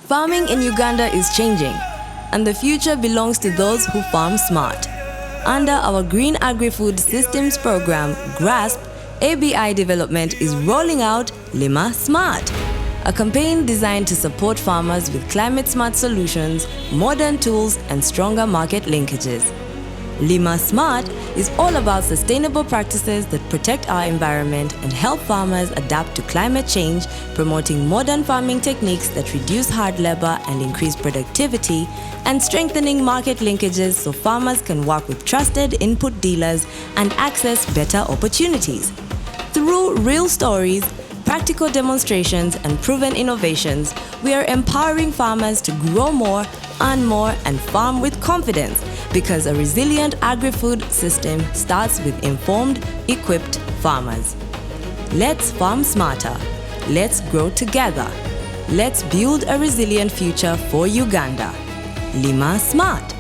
Farming in Uganda is changing, and the future belongs to those who farm smart. Under our Green Agrifood Systems Programme, GRASP, ABI Development is rolling out Lima Smart, a campaign designed to support farmers with climate-smart solutions, modern tools, and stronger market linkages. Lima Smart is all about sustainable practices that protect our environment and help farmers adapt to climate change, promoting modern farming techniques that reduce hard labor and increase productivity, and strengthening market linkages so farmers can work with trusted input dealers and access better opportunities. Through real stories, practical demonstrations, and proven innovations, we are empowering farmers to grow more, earn more, and farm with confidence, because a resilient agri-food system starts with informed, equipped farmers. Let's farm smarter. Let's grow together. Let's build a resilient future for Uganda. Lima Smart.